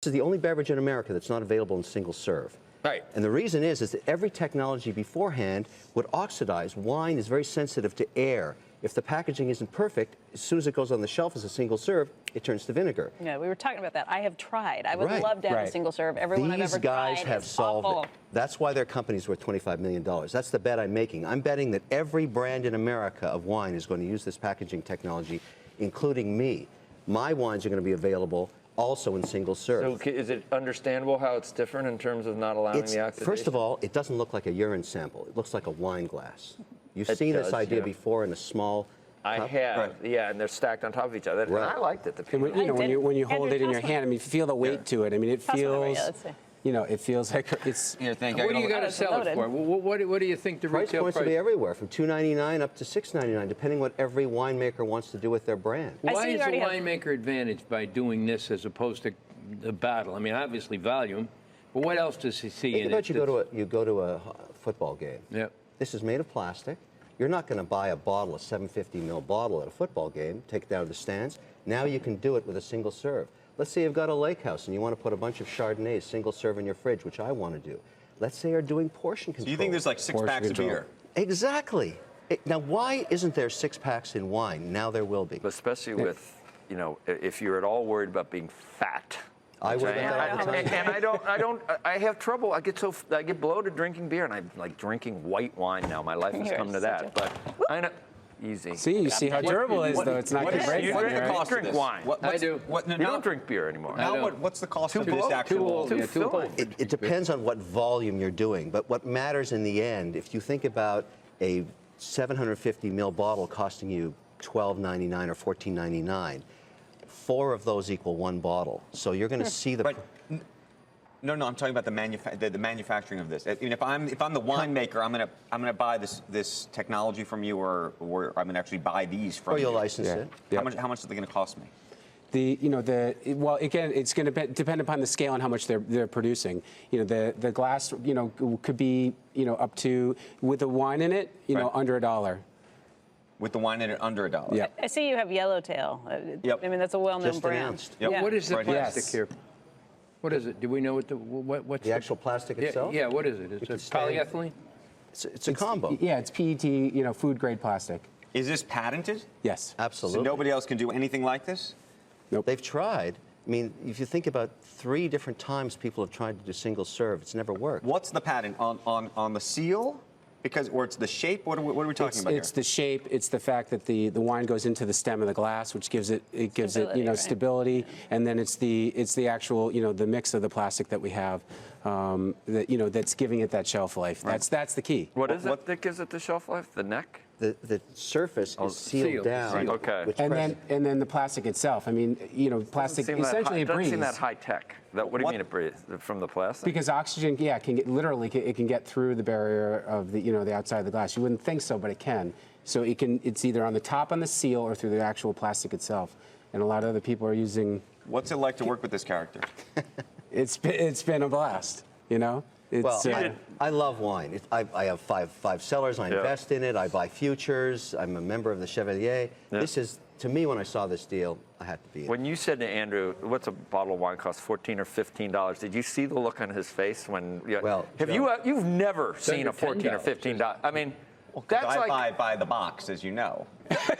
is the only beverage in America that's not available in single serve. Right. And the reason is that every technology beforehand would oxidize. Wine is very sensitive to air. If the packaging isn't perfect, as soon as it goes on the shelf as a single serve, it turns to vinegar. Yeah, we were talking about that. I have tried. I would love to have a single serve. Everyone I've ever tried These guys have solved it. That's why their company's worth $25 million. That's the bet I'm making. I'm betting that every brand in America of wine is going to use this packaging technology, including me. My wines are going to be available also in single serve. So is it understandable how it's different in terms of not allowing the oxidation? First of all, it doesn't look like a urine sample. It looks like a wine glass. You've seen this idea before in a small I cup? have, yeah, and they're stacked on top of each other. And I liked it. And when you hold it in your hand, I mean, you feel the weight to it. I mean, it feels, it feels like it's. Here, thank you. What do you got to sell it for? What do you think the retail price? Price will be everywhere, from $2.99 up to $6.99, depending what every winemaker wants to do with their brand. Why is the winemaker advantaged by doing this as opposed to the bottle? I mean, obviously volume, but what else does he see in it? You go to a football game. Yep. This is made of plastic. You're not going to buy a bottle, a 750 ml bottle at a football game, take it down to the stands. Now you can do it with a single serve. Let's say you've got a lake house and you want to put a bunch of Chardonnays single serve in your fridge, which I want to do. Let's say you're doing portion control. So you think there's like six packs of beer? Exactly. Now, why isn't there 6 packs in wine? Now there will be. Especially with, if you're at all worried about being fat. I worry about that all the time. And I have trouble. I get bloated drinking beer, and I'm like drinking white wine now. My life has come to that. But I know. Easy. See, you see how durable it is, though. It's not good break. You drink wine. I do. You don't drink beer anymore. Now, what's the cost of this actual? It depends on what volume you're doing. But what matters in the end, if you think about a 750 ml bottle costing you $12.99 or $14.99, 4 of those equal 1 bottle. So you're going to see the. No, I'm talking about the manufacturing of this. I mean, if I'm the winemaker, I'm gonna buy this technology from you, or I'm gonna actually buy these from you. Or you'll license it. How much are they gonna cost me? Well, again, it's going to depend upon the scale and how much they're producing. The glass, could be, up to, with the wine in it, under $1. With the wine in it, under $1. Yeah. I see you have Yellowtail. Yep. I mean, that's a well-known Just brand. announced. Yep. Yeah. What is the plastic here? What is it? Do we know what's the actual plastic itself? Yeah, what is it? It's polyethylene? It's a combo. Yeah, it's PET, food-grade plastic. Is this patented? Yes. Absolutely. So nobody else can do anything like this? Nope. They've tried. I mean, if you think about 3 different times people have tried to do single serve, it's never worked. What's the patent on the seal? Or it's the shape? What are we talking about here? It's the shape. It's the fact that the wine goes into the stem of the glass, which gives it stability, and then it's the actual the mix of the plastic that we have that's giving it that shelf life. Right. That's the key. What is it that gives it the shelf life? The neck? The surface is sealed down. Okay. And then the plastic itself. I mean, plastic essentially it breathes. Doesn't seem that high tech. What do you mean it breathes from the plastic? Because oxygen, it can get through the barrier of the outside of the glass. You wouldn't think so, but it can. So it's either on the top on the seal or through the actual plastic itself. And a lot of other people are using. What's it like to work with this character? It's been a blast. I love wine. I have five cellars. I invest in it. I buy futures. I'm a member of the Chevalier. Yeah. This is, to me, when I saw this deal, I had to be in. When you said to Andrew, what's a bottle of wine cost, $14 or $15? Did you see the look on his face when? Well, you've never seen a $14 or $15? I mean. That's I buy the box, as you know.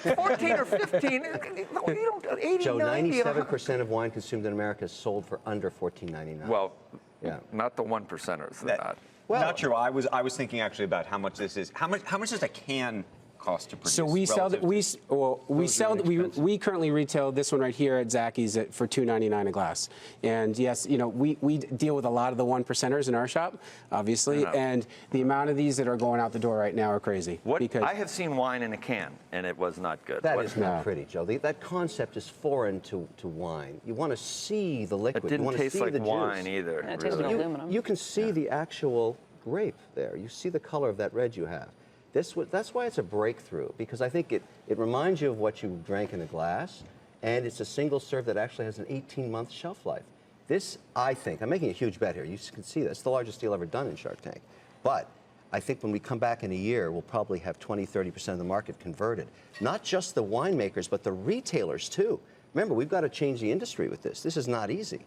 14 or 15, you don't, 80, Joe, 90. 97% of wine consumed in America is sold for under $14.99. Well, not the 1%ers. Well, not true. I was thinking actually about how much this is. How much does a can cost to produce? So we sell we currently retail this one right here at Zacky's for $2.99 a glass. And yes, we deal with a lot of the 1%ers in our shop, obviously, and the amount of these that are going out the door right now are crazy. I have seen wine in a can, and it was not good. That is not pretty, Joe. That concept is foreign to wine. You want to see the liquid. It didn't taste like wine juice. either. It tastes like aluminum. You can see the actual grape there. You see the color of that red you have. That's why it's a breakthrough, because I think it reminds you of what you drank in a glass, and it's a single serve that actually has an 18-month shelf life. This, I think, I'm making a huge bet here. You can see this. It's the largest deal ever done in Shark Tank. But I think when we come back in a year, we'll probably have 20–30% of the market converted. Not just the winemakers, but the retailers, too. Remember, we've got to change the industry with this. This is not easy.